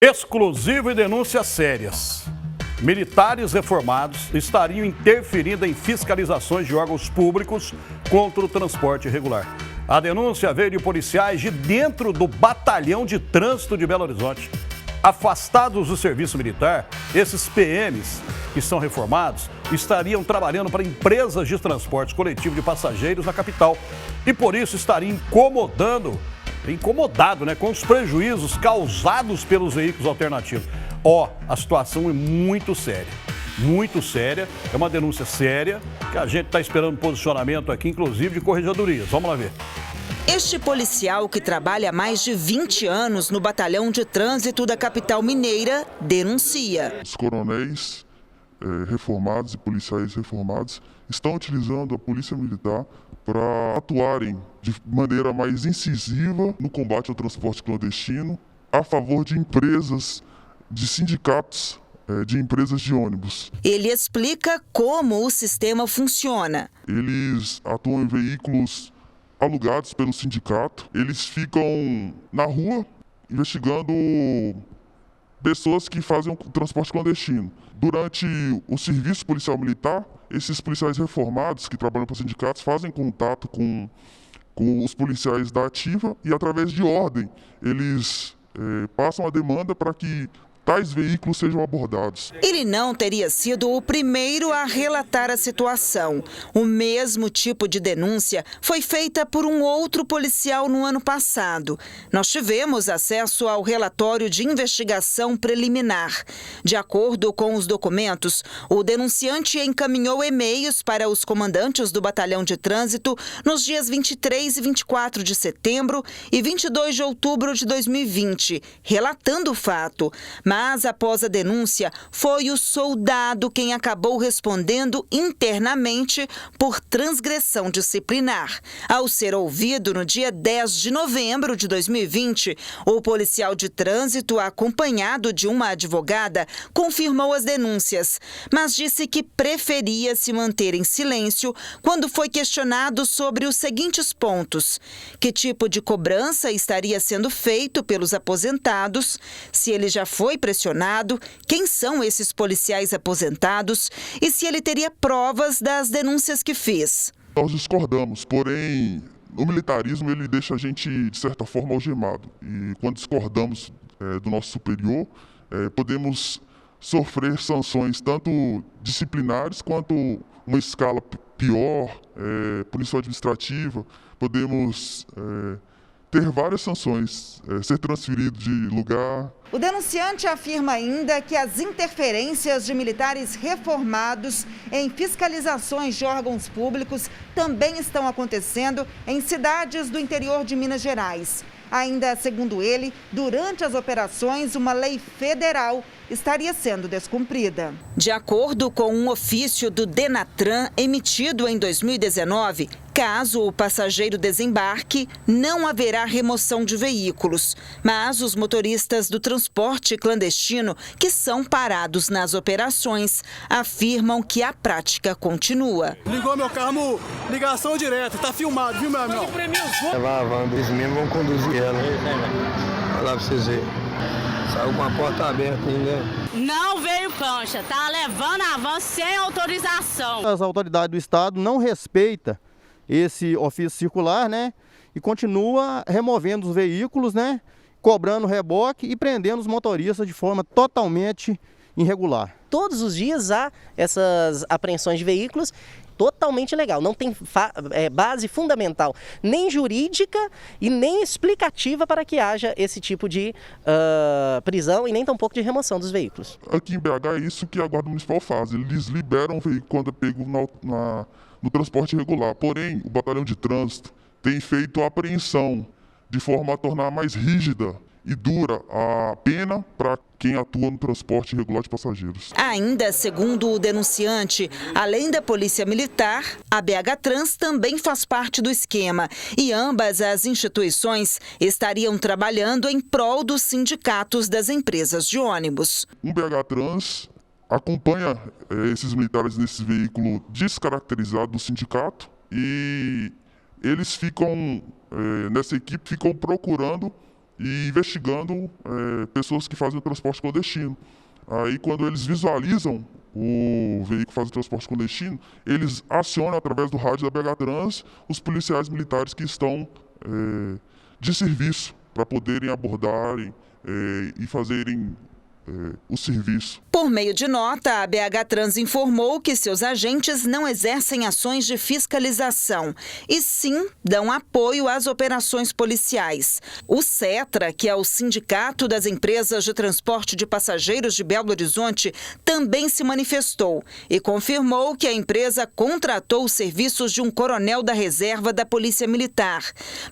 Exclusivo e denúncias sérias. Militares reformados estariam interferindo em fiscalizações de órgãos públicos contra o transporte irregular. A denúncia veio de policiais de dentro do Batalhão de Trânsito de Belo Horizonte. Afastados do serviço militar, esses PMs, que são reformados, estariam trabalhando para empresas de transporte coletivo de passageiros na capital. E por isso estariam incomodado, com os prejuízos causados pelos veículos alternativos. A situação é muito séria, é uma denúncia séria, que a gente está esperando posicionamento aqui, inclusive de corregedorias. Vamos lá ver. Este policial, que trabalha há mais de 20 anos no Batalhão de Trânsito da capital mineira, denuncia. Os coronéis reformados e policiais reformados estão utilizando a polícia militar para atuarem de maneira mais incisiva no combate ao transporte clandestino a favor de empresas, de sindicatos, de empresas de ônibus. Ele explica como o sistema funciona. Eles atuam em veículos alugados pelo sindicato. Eles ficam na rua investigando pessoas que fazem o transporte clandestino. Durante o serviço policial militar, esses policiais reformados que trabalham para sindicatos fazem contato com os policiais da ativa e, através de ordem, eles passam a demanda para que tais veículos sejam abordados. Ele não teria sido o primeiro a relatar a situação. O mesmo tipo de denúncia foi feita por um outro policial no ano passado. Nós tivemos acesso ao relatório de investigação preliminar. De acordo com os documentos, o denunciante encaminhou e-mails para os comandantes do Batalhão de Trânsito nos dias 23 e 24 de setembro e 22 de outubro de 2020, relatando o fato. Mas, após a denúncia, foi o soldado quem acabou respondendo internamente por transgressão disciplinar. Ao ser ouvido no dia 10 de novembro de 2020, o policial de trânsito, acompanhado de uma advogada, confirmou as denúncias, mas disse que preferia se manter em silêncio quando foi questionado sobre os seguintes pontos: que tipo de cobrança estaria sendo feito pelos aposentados, se ele já foi pressionado, quem são esses policiais aposentados e se ele teria provas das denúncias que fez. Nós discordamos, porém, o militarismo ele deixa a gente, de certa forma, algemado. E quando discordamos do nosso superior, podemos sofrer sanções tanto disciplinares quanto uma escala pior, punição administrativa. Podemos ter várias sanções, ser transferido de lugar. O denunciante afirma ainda que as interferências de militares reformados em fiscalizações de órgãos públicos também estão acontecendo em cidades do interior de Minas Gerais. Ainda segundo ele, durante as operações, uma lei federal estaria sendo descumprida. De acordo com um ofício do Denatran emitido em 2019, caso o passageiro desembarque, não haverá remoção de veículos. Mas os motoristas do transporte clandestino, que são parados nas operações, afirmam que a prática continua. Ligou meu carro, ligação direta, tá filmado, viu, meu amigo? Levar a van, eles mesmos vão conduzir ela. Olha lá pra vocês verem. Saiu com a porta aberta ainda. Não veio cancha, tá levando a van sem autorização. As autoridades do estado não respeitam esse ofício circular, né? E continua removendo os veículos, né? Cobrando reboque e prendendo os motoristas de forma totalmente irregular. Todos os dias há essas apreensões de veículos. Totalmente ilegal, não tem base fundamental, nem jurídica e nem explicativa para que haja esse tipo de prisão e nem tampouco de remoção dos veículos. Aqui em BH é isso que a Guarda Municipal faz, eles liberam o veículo quando é pego no transporte regular. Porém, o Batalhão de Trânsito tem feito a apreensão de forma a tornar mais rígida e dura a pena para quem atua no transporte irregular de passageiros. Ainda segundo o denunciante, além da Polícia Militar, a BH Trans também faz parte do esquema e ambas as instituições estariam trabalhando em prol dos sindicatos das empresas de ônibus. O BH Trans acompanha esses militares nesse veículo descaracterizado do sindicato e eles ficam, nessa equipe, ficam procurando e investigando pessoas que fazem o transporte clandestino. Aí, quando eles visualizam o veículo que faz o transporte clandestino, eles acionam através do rádio da BH Trans os policiais militares que estão de serviço para poderem abordarem e fazerem o serviço. Por meio de nota, a BH Trans informou que seus agentes não exercem ações de fiscalização e sim dão apoio às operações policiais. O CETRA, que é o Sindicato das Empresas de Transporte de Passageiros de Belo Horizonte, também se manifestou e confirmou que a empresa contratou os serviços de um coronel da reserva da Polícia Militar,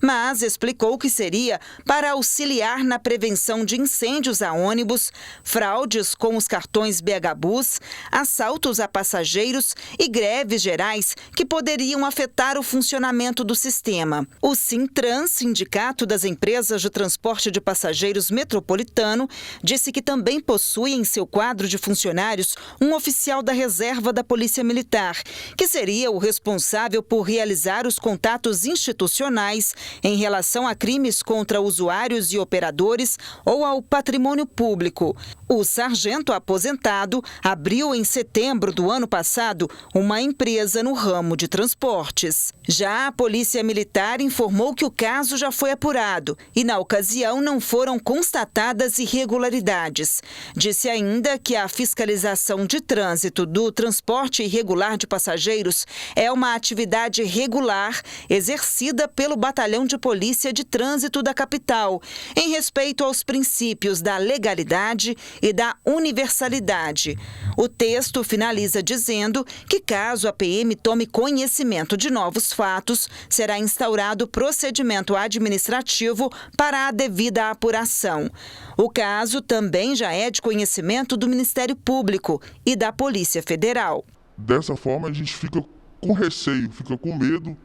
mas explicou que seria para auxiliar na prevenção de incêndios a ônibus, fraudes com os cartões BH Bus, assaltos a passageiros e greves gerais que poderiam afetar o funcionamento do sistema. O Sintrans, Sindicato das Empresas de Transporte de Passageiros Metropolitano, disse que também possui em seu quadro de funcionários um oficial da reserva da Polícia Militar, que seria o responsável por realizar os contatos institucionais em relação a crimes contra usuários e operadores ou ao patrimônio público. O sargento aposentado abriu em setembro do ano passado uma empresa no ramo de transportes. Já a Polícia Militar informou que o caso já foi apurado e, na ocasião, não foram constatadas irregularidades. Disse ainda que a fiscalização de trânsito do transporte irregular de passageiros é uma atividade regular exercida pelo Batalhão de Polícia de Trânsito da capital, em respeito aos princípios da legalidade e da universalidade. O texto finaliza dizendo que, caso a PM tome conhecimento de novos fatos, será instaurado procedimento administrativo para a devida apuração. O caso também já é de conhecimento do Ministério Público e da Polícia Federal. Dessa forma, a gente fica com receio, fica com medo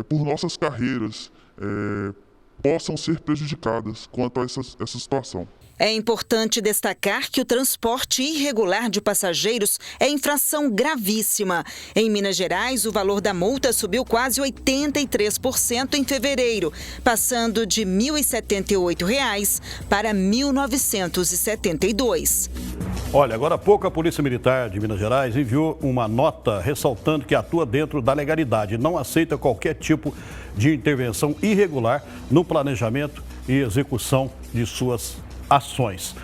por nossas carreiras possam ser prejudicadas quanto a essa situação. É importante destacar que o transporte irregular de passageiros é infração gravíssima. Em Minas Gerais, o valor da multa subiu quase 83% em fevereiro, passando de R$ 1.078 para R$ 1.972. Olha, agora há pouco a Polícia Militar de Minas Gerais enviou uma nota ressaltando que atua dentro da legalidade, não aceita qualquer tipo de intervenção irregular no planejamento e execução de suas ações.